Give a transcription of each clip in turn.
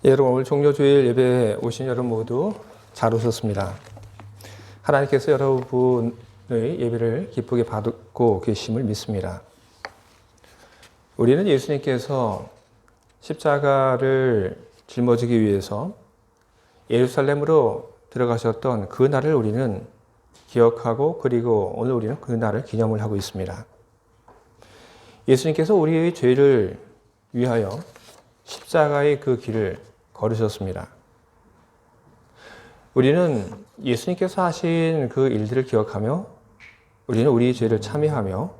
여러분, 오늘 종료주일 예배에 오신 여러분 모두 잘 오셨습니다. 하나님께서 여러분의 예배를 기쁘게 받고 계심을 믿습니다. 우리는 예수님께서 십자가를 짊어지기 위해서 예루살렘으로 들어가셨던 그 날을 우리는 기억하고, 그리고 오늘 우리는 그 날을 기념을 하고 있습니다. 예수님께서 우리의 죄를 위하여 십자가의 그 길을 걸으셨습니다. 우리는 예수님께서 하신 그 일들을 기억하며, 우리는 우리의 죄를 참여하며,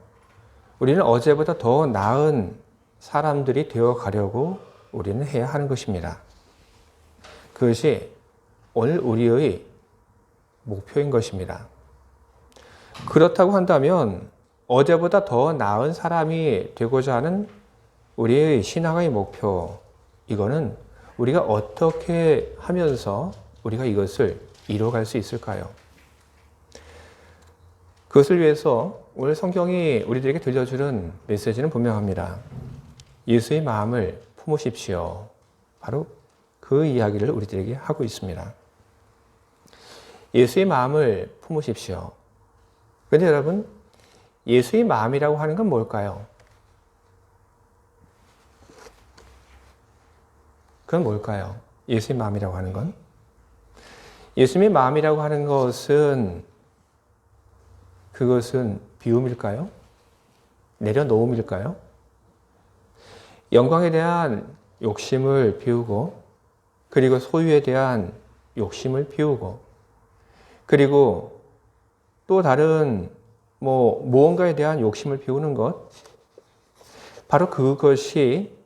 우리는 어제보다 더 나은 사람들이 되어 가려고 우리는 해야 하는 것입니다. 그것이 오늘 우리의 목표인 것입니다. 그렇다고 한다면 어제보다 더 나은 사람이 되고자 하는 우리의 신앙의 목표, 이거는 우리가 어떻게 하면서 우리가 이것을 이루어갈 수 있을까요? 그것을 위해서 오늘 성경이 우리들에게 들려주는 메시지는 분명합니다. 예수의 마음을 품으십시오. 바로 그 이야기를 우리들에게 하고 있습니다. 예수의 마음을 품으십시오. 그런데 여러분, 예수의 마음이라고 하는 건 뭘까요? 그건 뭘까요? 예수의 마음이라고 하는 건? 예수님의 마음이라고 하는 것은, 그것은 비움일까요? 내려놓음일까요? 영광에 대한 욕심을 비우고, 그리고 소유에 대한 욕심을 비우고, 그리고 또 다른 무언가에 대한 욕심을 비우는 것, 바로 그것이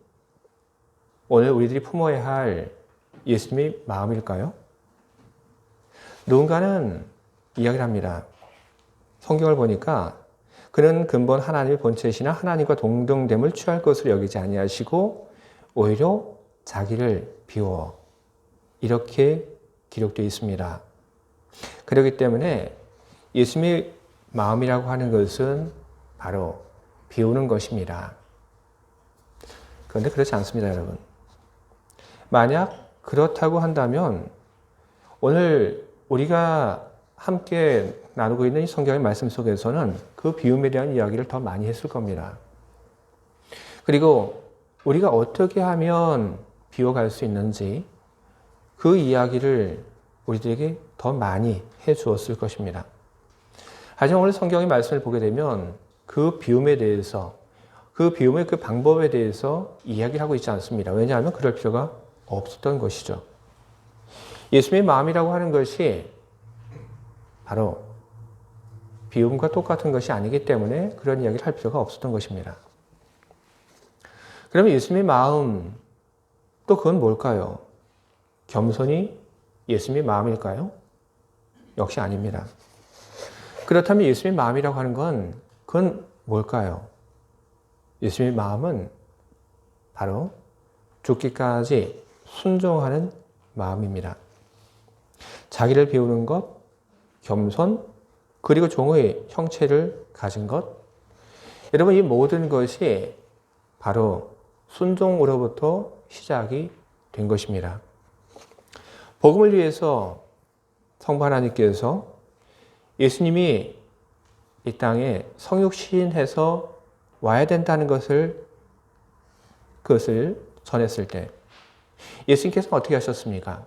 오늘 우리들이 품어야 할 예수님의 마음일까요? 누군가는 이야기를 합니다. 성경을 보니까 그는 근본 하나님의 본체시나 하나님과 동등됨을 취할 것을 여기지 아니하시고 오히려 자기를 비워, 이렇게 기록되어 있습니다. 그렇기 때문에 예수님의 마음이라고 하는 것은 바로 비우는 것입니다. 그런데 그렇지 않습니다, 여러분. 만약 그렇다고 한다면 오늘 우리가 함께 나누고 있는 이 성경의 말씀 속에서는 그 비움에 대한 이야기를 더 많이 했을 겁니다. 그리고 우리가 어떻게 하면 비워갈 수 있는지 그 이야기를 우리들에게 더 많이 해 주었을 것입니다. 하지만 오늘 성경의 말씀을 보게 되면 그 비움에 대해서, 그 비움의 그 방법에 대해서 이야기를 하고 있지 않습니다. 왜냐하면 그럴 필요가 없었던 것이죠. 예수님의 마음이라고 하는 것이 바로 비움과 똑같은 것이 아니기 때문에 그런 이야기를 할 필요가 없었던 것입니다. 그러면 예수님의 마음, 또 그건 뭘까요? 겸손이 예수님의 마음일까요? 역시 아닙니다. 그렇다면 예수님의 마음이라고 하는 건 그건 뭘까요? 예수님의 마음은 바로 죽기까지 순종하는 마음입니다. 자기를 비우는 것, 겸손, 그리고 종의 형체를 가진 것. 여러분, 이 모든 것이 바로 순종으로부터 시작이 된 것입니다. 복음을 위해서 성부 하나님께서 예수님이 이 땅에 성육신해서 와야 된다는 그것을 전했을 때 예수님께서 어떻게 하셨습니까?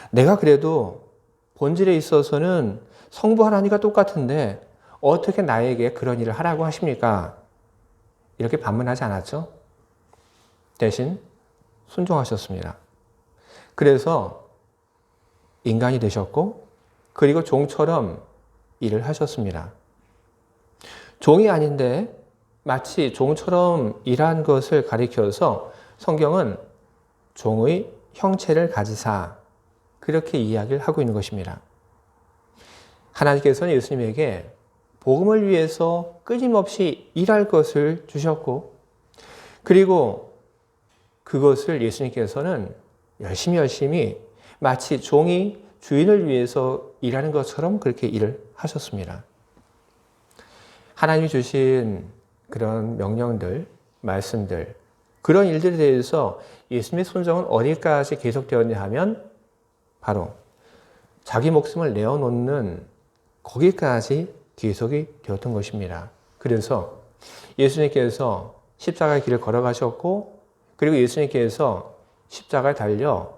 내가 그래도 본질에 있어서는 성부 하나님과 똑같은데 어떻게 나에게 그런 일을 하라고 하십니까? 이렇게 반문하지 않았죠? 대신 순종하셨습니다. 그래서 인간이 되셨고, 그리고 종처럼 일을 하셨습니다. 종이 아닌데 마치 종처럼 일한 것을 가리켜서 성경은 종의 형체를 가지사, 그렇게 이야기를 하고 있는 것입니다. 하나님께서는 예수님에게 복음을 위해서 끊임없이 일할 것을 주셨고, 그리고 그것을 예수님께서는 열심히 마치 종이 주인을 위해서 일하는 것처럼 그렇게 일을 하셨습니다. 하나님이 주신 그런 명령들, 말씀들, 그런 일들에 대해서 예수님의 순종은 어디까지 계속되었냐 하면 바로 자기 목숨을 내어놓는 거기까지 계속이 되었던 것입니다. 그래서 예수님께서 십자가의 길을 걸어가셨고 그리고 예수님께서 십자가에 달려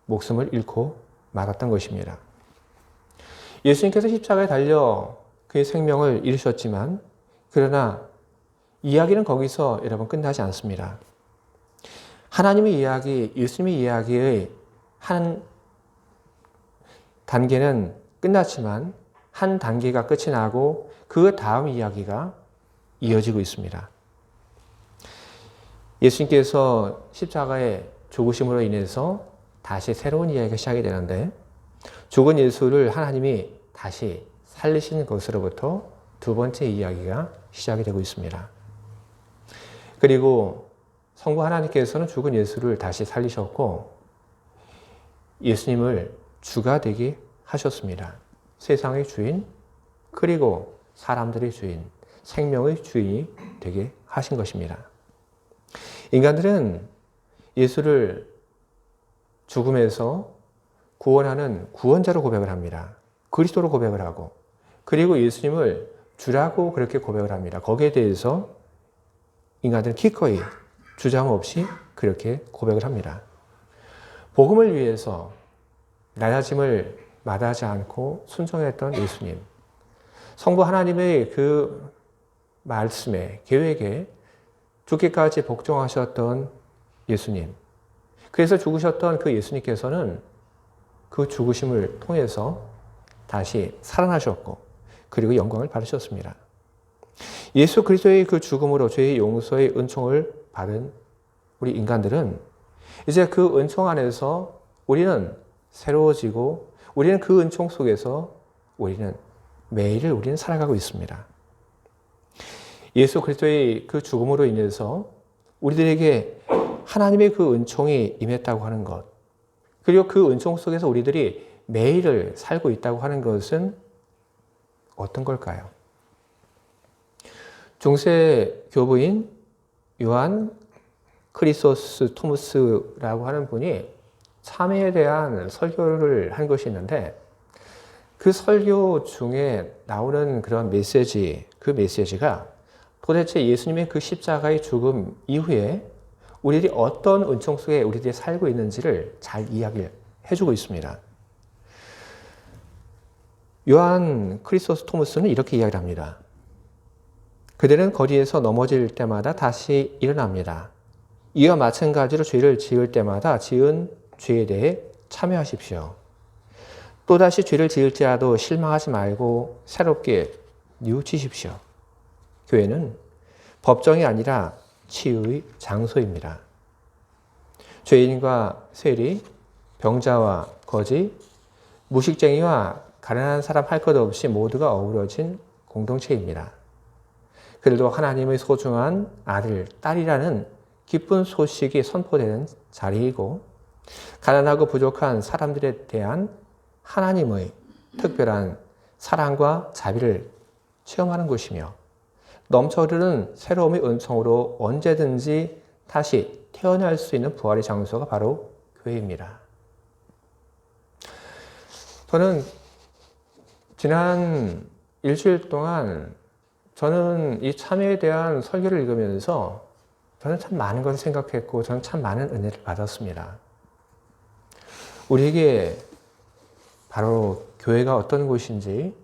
목숨을 잃고 말았던 것입니다. 예수님께서 십자가에 달려 그의 생명을 잃으셨지만 그러나 이야기는 거기서 여러분 끝나지 않습니다. 하나님의 이야기, 예수님의 이야기의 한 단계는 끝났지만 한 단계가 끝이 나고 그 다음 이야기가 이어지고 있습니다. 예수님께서 십자가의 죽으심으로 인해서 다시 새로운 이야기가 시작이 되는데 죽은 예수를 하나님이 다시 살리신 것으로부터 두 번째 이야기가 시작이 되고 있습니다. 그리고 성부 하나님께서는 죽은 예수를 다시 살리셨고 예수님을 주가 되게 하셨습니다. 세상의 주인 그리고 사람들의 주인, 생명의 주인이 되게 하신 것입니다. 인간들은 예수를 죽음에서 구원하는 구원자로 고백을 합니다. 그리스도로 고백을 하고 그리고 예수님을 주라고 그렇게 고백을 합니다. 거기에 대해서 인간들은 기꺼이 주장 없이 그렇게 고백을 합니다. 복음을 위해서 낮아짐을 마다하지 않고 순종했던 예수님. 성부 하나님의 그 말씀에, 계획에 죽기까지 복종하셨던 예수님. 그래서 죽으셨던 그 예수님께서는 그 죽으심을 통해서 다시 살아나셨고 그리고 영광을 받으셨습니다. 예수 그리스도의 그 죽음으로 죄의 용서의 은총을 받은 우리 인간들은 이제 그 은총 안에서 우리는 새로워지고 우리는 그 은총 속에서 우리는 매일을 우리는 살아가고 있습니다. 예수 그리스도의 그 죽음으로 인해서 우리들에게 하나님의 그 은총이 임했다고 하는 것, 그리고 그 은총 속에서 우리들이 매일을 살고 있다고 하는 것은 어떤 걸까요? 중세 교부인 요한 크리소스 토무스라고 하는 분이 참회에 대한 설교를 한 것이 있는데 그 설교 중에 나오는 그런 메시지, 그 메시지가 도대체 예수님의 그 십자가의 죽음 이후에 우리들이 어떤 은총 속에 우리들이 살고 있는지를 잘 이야기를 해주고 있습니다. 요한 크리소스 토무스는 이렇게 이야기를 합니다. 그들은 거리에서 넘어질 때마다 다시 일어납니다. 이와 마찬가지로 죄를 지을 때마다 지은 죄에 대해 참여하십시오. 또다시 죄를 지을지라도 실망하지 말고 새롭게 뉘우치십시오. 교회는 법정이 아니라 치유의 장소입니다. 죄인과 세리, 병자와 거지, 무식쟁이와 가난한 사람 할 것 없이 모두가 어우러진 공동체입니다. 그들도 하나님의 소중한 아들, 딸이라는 기쁜 소식이 선포되는 자리이고 가난하고 부족한 사람들에 대한 하나님의 특별한 사랑과 자비를 체험하는 곳이며 넘쳐흐르는 새로움의 은총으로 언제든지 다시 태어날 수 있는 부활의 장소가 바로 교회입니다. 저는 지난 일주일 동안 저는 이 참회에 대한 설교를 읽으면서 저는 참 많은 것을 생각했고 저는 참 많은 은혜를 받았습니다. 우리에게 바로 교회가 어떤 곳인지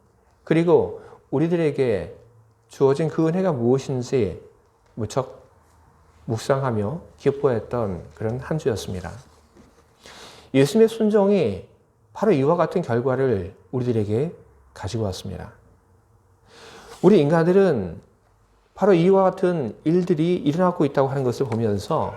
그리고 우리들에게 주어진 그 은혜가 무엇인지 무척 묵상하며 기뻐했던 그런 한 주였습니다. 예수님의 순종이 바로 이와 같은 결과를 우리들에게 가지고 왔습니다. 우리 인간들은 바로 이와 같은 일들이 일어나고 있다고 하는 것을 보면서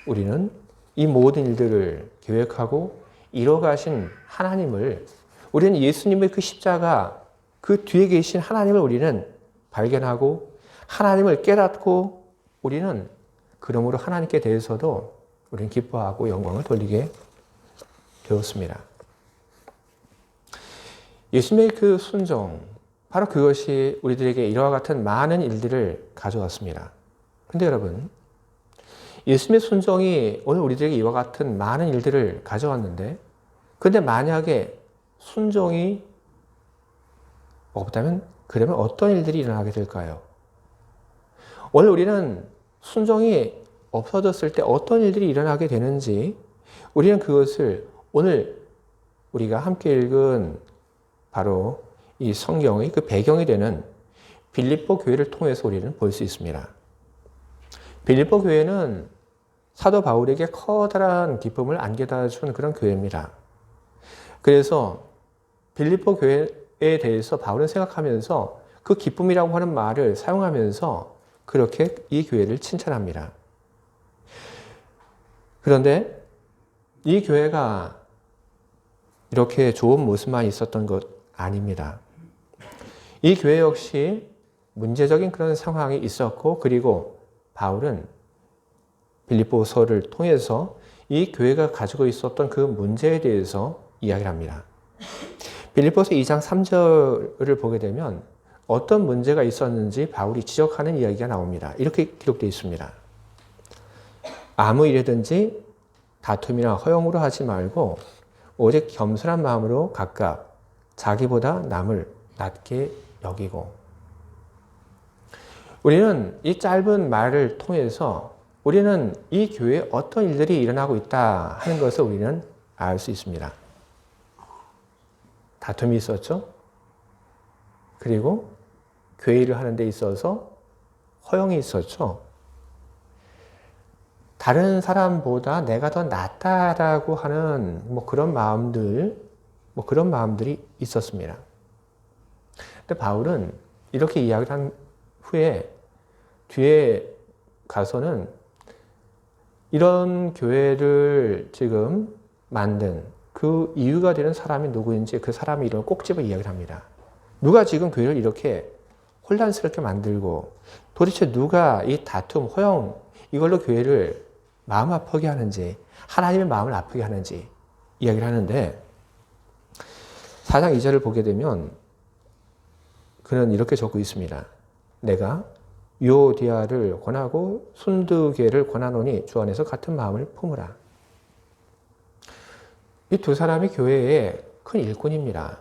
우리는 이 모든 일들을 계획하고 이뤄가신 하나님을, 우리는 예수님의 그 십자가 그 뒤에 계신 하나님을 우리는 발견하고 하나님을 깨닫고 우리는 그러므로 하나님께 대해서도 우리는 기뻐하고 영광을 돌리게 되었습니다. 예수님의 그 순종, 바로 그것이 우리들에게 이와 같은 많은 일들을 가져왔습니다. 근데 여러분, 예수님의 순종이 오늘 우리들에게 이와 같은 많은 일들을 가져왔는데, 근데 만약에 순종이 없다면 그러면 어떤 일들이 일어나게 될까요? 오늘 우리는 순종이 없어졌을 때 어떤 일들이 일어나게 되는지 우리는 그것을 오늘 우리가 함께 읽은 바로 이 성경의 그 배경이 되는 빌립보 교회를 통해서 우리는 볼 수 있습니다. 빌립보 교회는 사도 바울에게 커다란 기쁨을 안겨다 준 그런 교회입니다. 그래서 빌립보 교회에 대해서 바울은 생각하면서 그 기쁨이라고 하는 말을 사용하면서 그렇게 이 교회를 칭찬합니다. 그런데 이 교회가 이렇게 좋은 모습만 있었던 것 아닙니다. 이 교회 역시 문제적인 그런 상황이 있었고, 그리고 바울은 빌립보서를 통해서 이 교회가 가지고 있었던 그 문제에 대해서 이야기를 합니다. 빌립보서 2장 3절을 보게 되면 어떤 문제가 있었는지 바울이 지적하는 이야기가 나옵니다. 이렇게 기록되어 있습니다. 아무 일이든지 다툼이나 허용으로 하지 말고 오직 겸손한 마음으로 각각 자기보다 남을 낮게 여기고. 우리는 이 짧은 말을 통해서 우리는 이 교회에 어떤 일들이 일어나고 있다 하는 것을 우리는 알 수 있습니다. 다툼이 있었죠. 그리고 교회 일을 하는 데 있어서 허용이 있었죠. 다른 사람보다 내가 더 낫다라고 하는 그런 마음들이 있었습니다. 근데 바울은 이렇게 이야기를 한 후에 뒤에 가서는 이런 교회를 지금 만든 그 이유가 되는 사람이 누구인지 그 사람의 이름을 꼭 집어 이야기를 합니다. 누가 지금 교회를 이렇게 혼란스럽게 만들고 도대체 누가 이 다툼, 허용 이걸로 교회를 마음 아프게 하는지, 하나님의 마음을 아프게 하는지 이야기를 하는데, 4장 2절을 보게 되면 그는 이렇게 적고 있습니다. 내가 유오디아를 권하고 순두계를 권하노니 주 안에서 같은 마음을 품으라. 이 두 사람이 교회의 큰 일꾼입니다.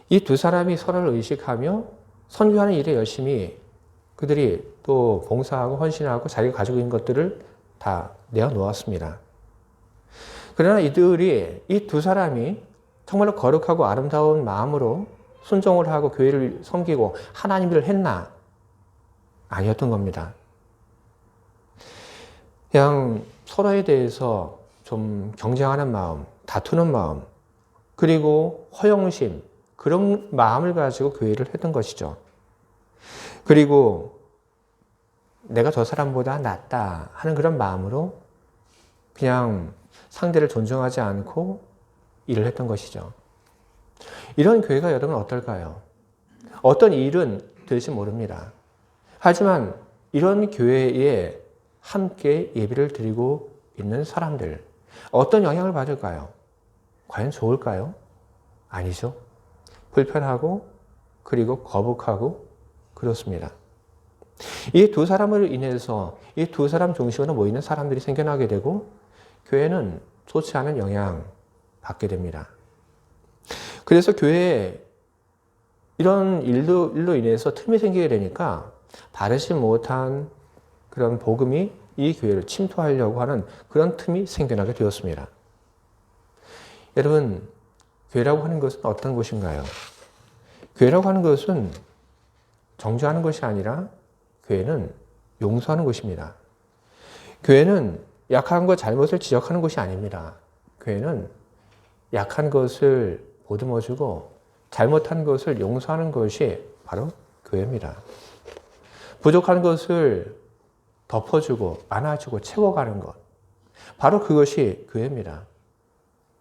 이 두 사람이 서로를 의식하며 선교하는 일에 열심히 그들이 또 봉사하고 헌신하고 자기가 가지고 있는 것들을 다 내어놓았습니다. 그러나 이 두 사람이 정말로 거룩하고 아름다운 마음으로 순종을 하고 교회를 섬기고 하나님 일을 했나? 아니었던 겁니다. 그냥 서로에 대해서 좀 경쟁하는 마음, 다투는 마음, 그리고 허영심, 그런 마음을 가지고 교회를 했던 것이죠. 그리고 내가 저 사람보다 낫다 하는 그런 마음으로 그냥 상대를 존중하지 않고 일을 했던 것이죠. 이런 교회가 여러분 어떨까요? 어떤 일은 될지 모릅니다. 하지만 이런 교회에 함께 예배를 드리고 있는 사람들, 어떤 영향을 받을까요? 과연 좋을까요? 아니죠. 불편하고 그리고 거북하고 그렇습니다. 이 두 사람을 인해서 이 두 사람 중심으로 모이는 사람들이 생겨나게 되고 교회는 좋지 않은 영향 받게 됩니다. 그래서 교회에 이런 일로 인해서 틈이 생기게 되니까 바르지 못한 그런 복음이 이 교회를 침투하려고 하는 그런 틈이 생겨나게 되었습니다. 여러분, 교회라고 하는 것은 어떤 곳인가요? 교회라고 하는 것은 정죄하는 것이 아니라 교회는 용서하는 것입니다. 교회는 약한 것, 잘못을 지적하는 것이 아닙니다. 교회는 약한 것을 보듬어주고 잘못한 것을 용서하는 것이 바로 교회입니다. 부족한 것을 덮어주고 안아주고 채워가는 것, 바로 그것이 교회입니다.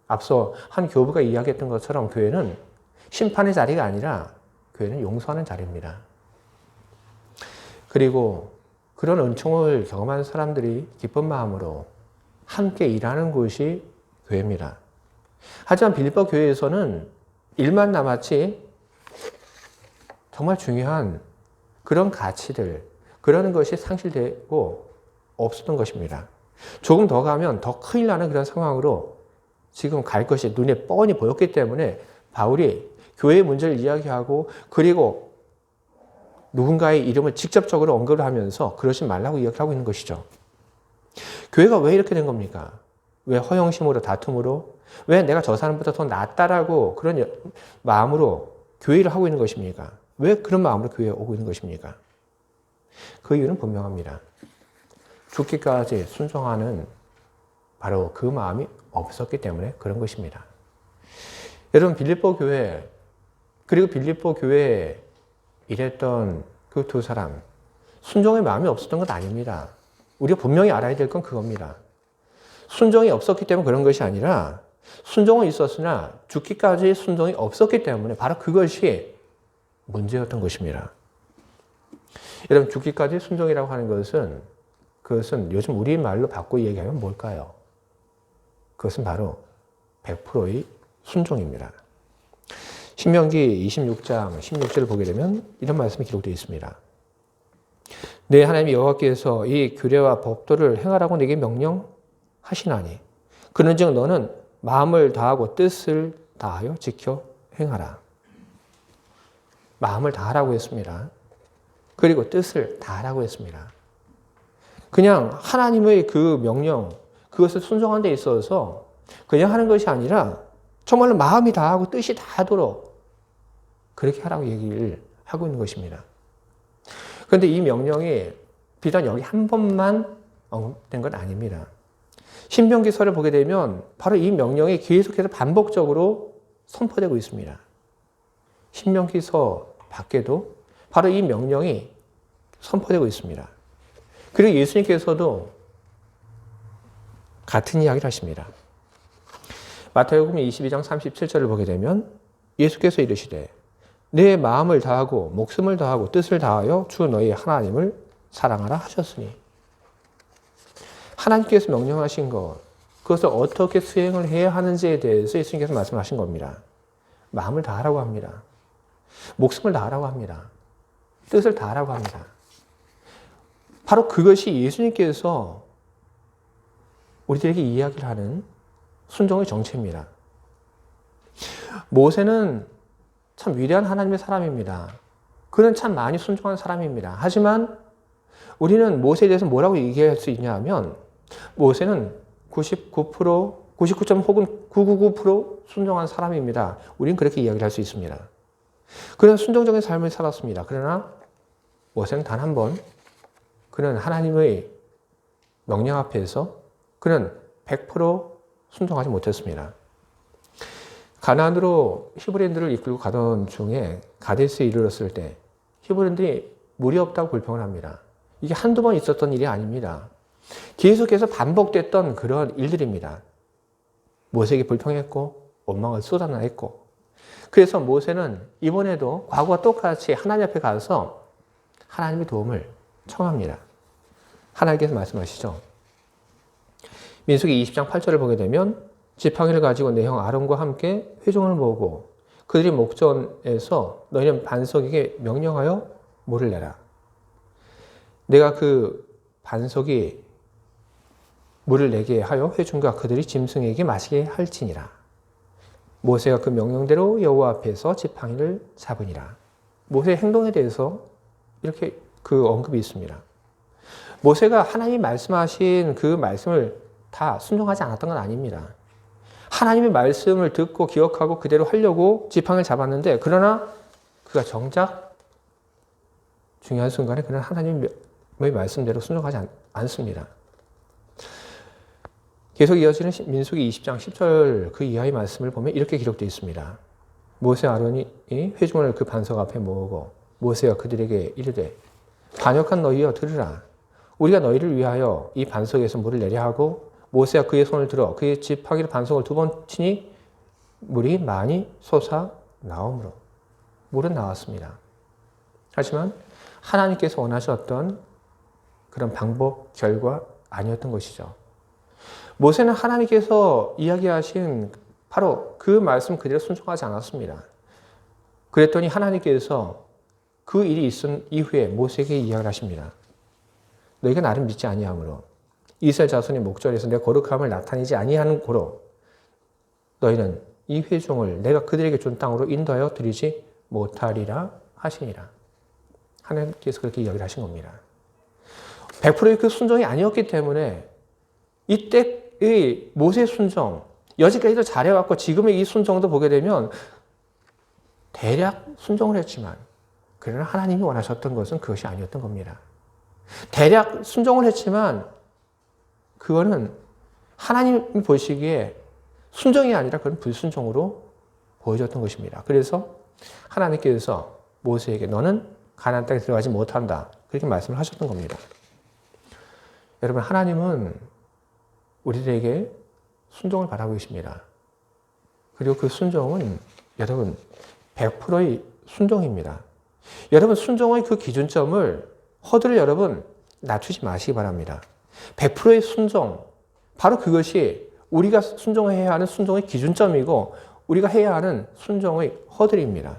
앞서 한 교부가 이야기했던 것처럼 교회는 심판의 자리가 아니라 교회는 용서하는 자리입니다. 그리고 그런 은총을 경험한 사람들이 기쁜 마음으로 함께 일하는 곳이 교회입니다. 하지만 빌립보 교회에서는 일만 남았지 정말 중요한 그런 가치들, 그런 것이 상실되고 없었던 것입니다. 조금 더 가면 더 큰일 나는 그런 상황으로 지금 갈 것이 눈에 뻔히 보였기 때문에 바울이 교회의 문제를 이야기하고 그리고 누군가의 이름을 직접적으로 언급을 하면서 그러지 말라고 이야기를 하고 있는 것이죠. 교회가 왜 이렇게 된 겁니까? 왜 허영심으로 다툼으로? 왜 내가 저 사람보다 더 낫다라고 그런 마음으로 교회를 하고 있는 것입니까? 왜 그런 마음으로 교회에 오고 있는 것입니까? 그 이유는 분명합니다. 죽기까지 순종하는 바로 그 마음이 없었기 때문에 그런 것입니다. 여러분, 빌립보 교회 그리고 빌립보 교회에 일했던 그 두 사람, 순종의 마음이 없었던 건 아닙니다. 우리가 분명히 알아야 될 건 그겁니다. 순종이 없었기 때문에 그런 것이 아니라 순종은 있었으나 죽기까지 순종이 없었기 때문에 바로 그것이 문제였던 것입니다. 여러분, 죽기까지 순종이라고 하는 그것은 요즘 우리 말로 바꿔 얘기하면 뭘까요? 그것은 바로 100%의 순종입니다. 신명기 26장 16절을 보게 되면 이런 말씀이 기록되어 있습니다. 내 하나님 여호와께서 이 규례와 법도를 행하라고 내게 명령하시나니 그런즉 너는 마음을 다하고 뜻을 다하여 지켜 행하라. 마음을 다하라고 했습니다. 그리고 뜻을 다하라고 했습니다. 그냥 하나님의 그 명령, 그것을 순종하는 데 있어서 그냥 하는 것이 아니라 정말로 마음이 다하고 뜻이 다하도록 그렇게 하라고 얘기를 하고 있는 것입니다. 그런데 이 명령이 비단 여기 한 번만 언급된 건 아닙니다. 신명기서를 보게 되면 바로 이 명령이 계속해서 반복적으로 선포되고 있습니다. 신명기서 밖에도 바로 이 명령이 선포되고 있습니다. 그리고 예수님께서도 같은 이야기를 하십니다. 마태복음 22장 37절을 보게 되면 예수께서 이르시되 내 마음을 다하고 목숨을 다하고 뜻을 다하여 주 너희 하나님을 사랑하라 하셨으니 하나님께서 명령하신 것, 그것을 어떻게 수행을 해야 하는지에 대해서 예수님께서 말씀하신 겁니다. 마음을 다하라고 합니다. 목숨을 다하라고 합니다. 뜻을 다하라고 합니다. 바로 그것이 예수님께서 우리들에게 이야기를 하는 순종의 정체입니다. 모세는 참 위대한 하나님의 사람입니다. 그는 참 많이 순종한 사람입니다. 하지만 우리는 모세에 대해서 뭐라고 얘기할 수 있냐 하면 모세는 99% 혹은 999% 순종한 사람입니다. 우리는 그렇게 이야기를 할 수 있습니다. 그는 순종적인 삶을 살았습니다. 그러나 모세는 단 한 번 그는 하나님의 명령 앞에서 그는 100% 순종하지 못했습니다. 가나안으로 히브리인들을 이끌고 가던 중에 가데스에 이르렀을 때 히브리인들이 물이 없다고 불평을 합니다. 이게 한두 번 있었던 일이 아닙니다. 계속해서 반복됐던 그런 일들입니다. 모세에게 불평했고 원망을 쏟아냈고 그래서 모세는 이번에도 과거와 똑같이 하나님 앞에 가서 하나님의 도움을 청합니다. 하나님께서 말씀하시죠. 민수기 20장 8절을 보게 되면 지팡이를 가지고 내 형 아론과 함께 회중을 모으고 그들이 목전에서 너희는 반석에게 명령하여 물을 내라. 내가 그 반석이 물을 내게 하여 회중과 그들이 짐승에게 마시게 할지니라. 모세가 그 명령대로 여호와 앞에서 지팡이를 잡으니라. 모세의 행동에 대해서 이렇게 그 언급이 있습니다. 모세가 하나님이 말씀하신 그 말씀을 다 순종하지 않았던 건 아닙니다. 하나님의 말씀을 듣고 기억하고 그대로 하려고 지팡이를 잡았는데 그러나 그가 정작 중요한 순간에 그는 하나님의 말씀대로 순종하지 않습니다. 계속 이어지는 민수기 20장 10절 그 이하의 말씀을 보면 이렇게 기록되어 있습니다. 모세 아론이 회중을 그 반석 앞에 모으고 모세가 그들에게 이르되 반역한 너희여 들으라. 우리가 너희를 위하여 이 반석에서 물을 내려 하고 모세가 그의 손을 들어 그의 지팡이로 반석을 2번 치니 물이 많이 솟아 나오므로 물은 나왔습니다. 하지만 하나님께서 원하셨던 그런 방법, 결과 아니었던 것이죠. 모세는 하나님께서 이야기하신 바로 그 말씀 그대로 순종하지 않았습니다. 그랬더니 하나님께서 그 일이 있은 이후에 모세에게 이야기를 하십니다. 너희가 나를 믿지 아니하므로 이스라엘 자손의 목전에서 내 거룩함을 나타내지 아니하는 고로 너희는 이 회중을 내가 그들에게 준 땅으로 인도하여 드리지 못하리라 하시니라. 하나님께서 그렇게 이야기를 하신 겁니다. 100%의 그 순종이 아니었기 때문에 이때의 모세의 순종, 여지까지도 잘해왔고 지금의 이 순종도 보게 되면 대략 순종을 했지만 그러나 하나님이 원하셨던 것은 그것이 아니었던 겁니다. 대략 순종을 했지만 그거는 하나님이 보시기에 순종이 아니라 그건 불순종으로 보여줬던 것입니다. 그래서 하나님께서 모세에게 너는 가나안 땅에 들어가지 못한다. 그렇게 말씀을 하셨던 겁니다. 여러분, 하나님은 우리들에게 순종을 바라고 계십니다. 그리고 그 순종은 여러분 100%의 순종입니다. 여러분, 순종의 그 기준점을 허들을 여러분 낮추지 마시기 바랍니다. 100%의 순종, 바로 그것이 우리가 순종해야 하는 순종의 기준점이고 우리가 해야 하는 순종의 허들입니다.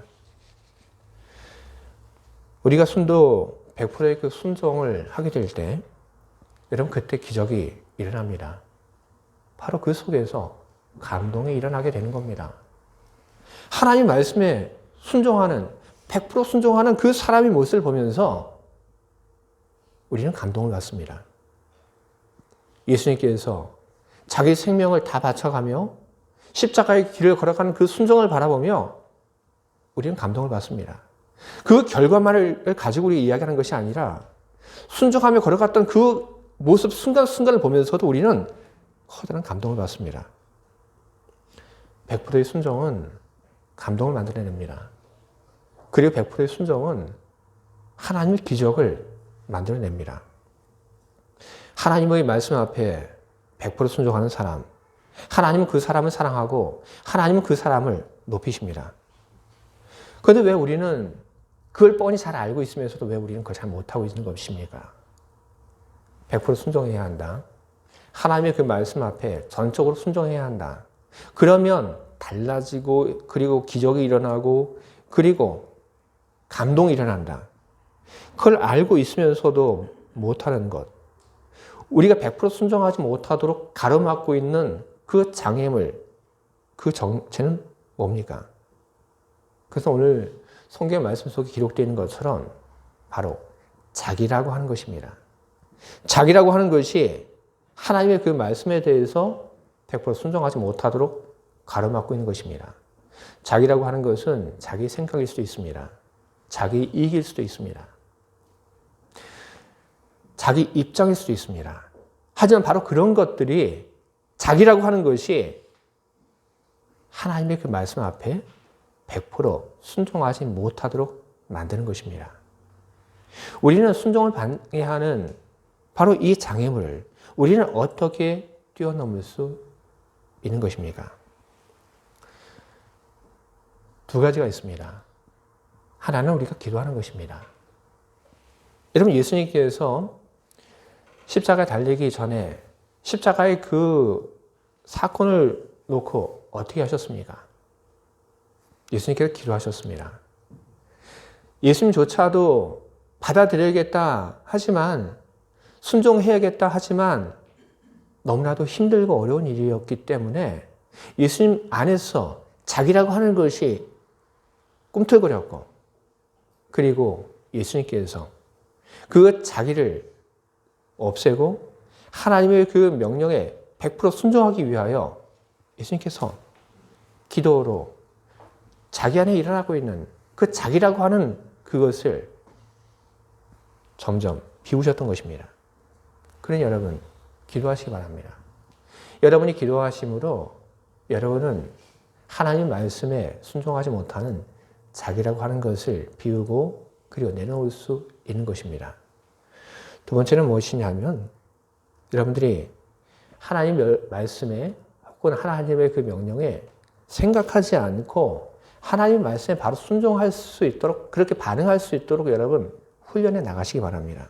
우리가 100%의 그 순종을 하게 될 때 여러분 그때 기적이 일어납니다. 바로 그 속에서 감동이 일어나게 되는 겁니다. 하나님 말씀에 순종하는 100% 순종하는 그 사람의 모습을 보면서 우리는 감동을 받습니다. 예수님께서 자기 생명을 다 바쳐가며 십자가의 길을 걸어가는 그 순종을 바라보며 우리는 감동을 받습니다. 그 결과만을 가지고 우리 이야기하는 것이 아니라 순종하며 걸어갔던 그 모습 순간순간을 보면서도 우리는 커다란 감동을 받습니다. 100%의 순종은 감동을 만들어냅니다. 그리고 100%의 순종은 하나님의 기적을 만들어냅니다. 하나님의 말씀 앞에 100% 순종하는 사람, 하나님은 그 사람을 사랑하고 하나님은 그 사람을 높이십니다. 그런데 왜 우리는 그걸 뻔히 잘 알고 있으면서도 왜 우리는 그걸 잘 못하고 있는 것입니까? 100% 순종해야 한다. 하나님의 그 말씀 앞에 전적으로 순종해야 한다. 그러면 달라지고 그리고 기적이 일어나고 그리고 감동이 일어난다. 그걸 알고 있으면서도 못하는 것. 우리가 100% 순종하지 못하도록 가로막고 있는 그 장애물, 그 정체는 뭡니까? 그래서 오늘 성경 말씀 속에 기록되어 있는 것처럼 바로 자기라고 하는 것입니다. 자기라고 하는 것이 하나님의 그 말씀에 대해서 100% 순종하지 못하도록 가로막고 있는 것입니다. 자기라고 하는 것은 자기 생각일 수도 있습니다. 자기 이익일 수도 있습니다. 자기 입장일 수도 있습니다. 하지만 바로 그런 것들이 자기라고 하는 것이 하나님의 그 말씀 앞에 100% 순종하지 못하도록 만드는 것입니다. 우리는 순종을 방해하는 바로 이 장애물을 우리는 어떻게 뛰어넘을 수 있는 것입니까? 두 가지가 있습니다. 하나는 우리가 기도하는 것입니다. 여러분, 예수님께서 십자가에 달리기 전에 십자가의 그 사건을 놓고 어떻게 하셨습니까? 예수님께서 기도하셨습니다. 예수님조차도 받아들여야겠다 하지만 순종해야겠다 하지만 너무나도 힘들고 어려운 일이었기 때문에 예수님 안에서 자기라고 하는 것이 꿈틀거렸고 그리고 예수님께서 그 자기를 없애고 하나님의 그 명령에 100% 순종하기 위하여 예수님께서 기도로 자기 안에 일어나고 있는 그 자기라고 하는 그것을 점점 비우셨던 것입니다. 그러니 여러분, 기도하시기 바랍니다. 여러분이 기도하심으로 여러분은 하나님 말씀에 순종하지 못하는 자기라고 하는 것을 비우고 그리고 내려올 수 있는 것입니다. 두 번째는 무엇이냐면 여러분들이 하나님 말씀에 혹은 하나님의 그 명령에 생각하지 않고 하나님 말씀에 바로 순종할 수 있도록 그렇게 반응할 수 있도록 여러분 훈련해 나가시기 바랍니다.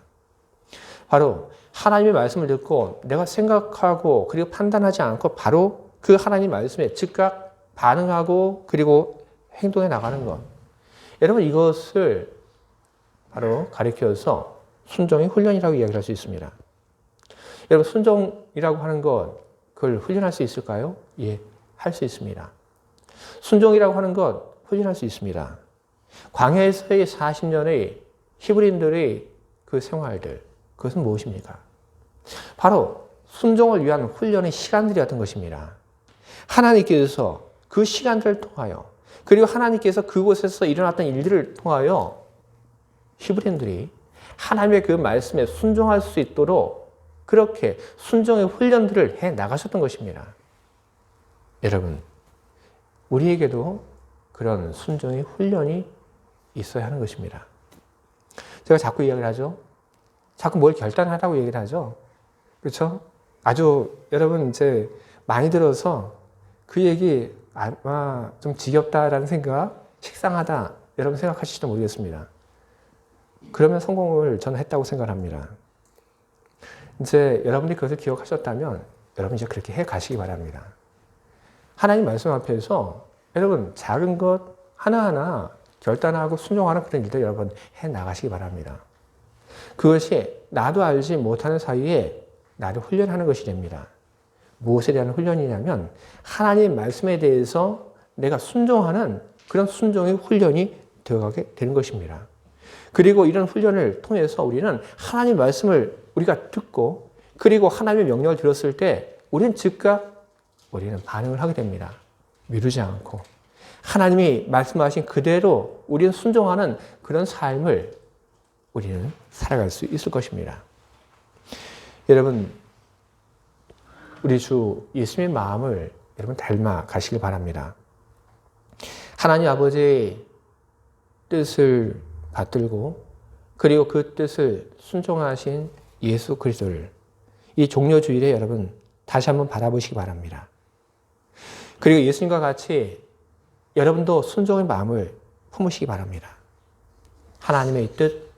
바로 하나님의 말씀을 듣고 내가 생각하고 그리고 판단하지 않고 바로 그 하나님 말씀에 즉각 반응하고 그리고 행동해 나가는 것. 여러분 이것을 바로 가르쳐서 순종의 훈련이라고 이야기할 수 있습니다. 여러분, 순종이라고 하는 것, 그걸 훈련할 수 있을까요? 예, 할 수 있습니다. 순종이라고 하는 것, 훈련할 수 있습니다. 광야에서의 40년의 히브리인들의 그 생활들, 그것은 무엇입니까? 바로 순종을 위한 훈련의 시간들이었던 것입니다. 하나님께서 그 시간들을 통하여, 그리고 하나님께서 그곳에서 일어났던 일들을 통하여 히브리인들이 하나님의 그 말씀에 순종할 수 있도록 그렇게 순종의 훈련들을 해 나가셨던 것입니다. 여러분, 우리에게도 그런 순종의 훈련이 있어야 하는 것입니다. 제가 자꾸 이야기를 하죠. 자꾸 뭘 결단하라고 얘기를 하죠. 그렇죠? 아주 여러분 이제 많이 들어서 그 얘기 아마 좀 지겹다라는 생각, 식상하다 여러분 생각하실지도 모르겠습니다. 그러면 성공을 저는 했다고 생각합니다. 이제 여러분이 그것을 기억하셨다면 여러분 이제 그렇게 해 가시기 바랍니다. 하나님 말씀 앞에서 여러분 작은 것 하나하나 결단하고 순종하는 그런 일들 여러분 해 나가시기 바랍니다. 그것이 나도 알지 못하는 사이에 나를 훈련하는 것이 됩니다. 무엇에 대한 훈련이냐면 하나님 말씀에 대해서 내가 순종하는 그런 순종의 훈련이 되어가게 되는 것입니다. 그리고 이런 훈련을 통해서 우리는 하나님 말씀을 우리가 듣고 그리고 하나님의 명령을 들었을 때 우리는 즉각 우리는 반응을 하게 됩니다. 미루지 않고 하나님이 말씀하신 그대로 우리는 순종하는 그런 삶을 우리는 살아갈 수 있을 것입니다. 여러분, 우리 주 예수님의 마음을 여러분 닮아 가시길 바랍니다. 하나님 아버지의 뜻을 받들고 그리고 그 뜻을 순종하신 예수 그리스도를 이 종려주일에 여러분 다시 한번 바라보시기 바랍니다. 그리고 예수님과 같이 여러분도 순종의 마음을 품으시기 바랍니다. 하나님의 뜻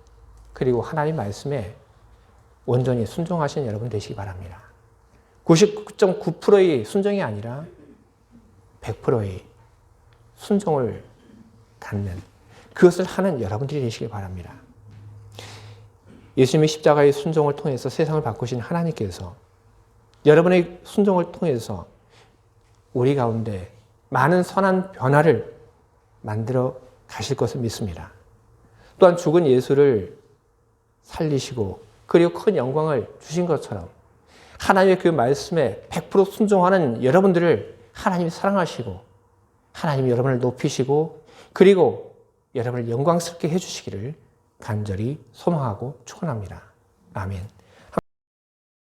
그리고 하나님 말씀에 온전히 순종하신 여러분 되시기 바랍니다. 99.9%의 순종이 아니라 100%의 순종을 갖는 그것을 하는 여러분들이 되시길 바랍니다. 예수님의 십자가의 순종을 통해서 세상을 바꾸신 하나님께서 여러분의 순종을 통해서 우리 가운데 많은 선한 변화를 만들어 가실 것을 믿습니다. 또한 죽은 예수를 살리시고 그리고 큰 영광을 주신 것처럼 하나님의 그 말씀에 100% 순종하는 여러분들을 하나님이 사랑하시고 하나님이 여러분을 높이시고 그리고 여러분을 영광스럽게 해주시기를 간절히 소망하고 축원합니다. 아멘.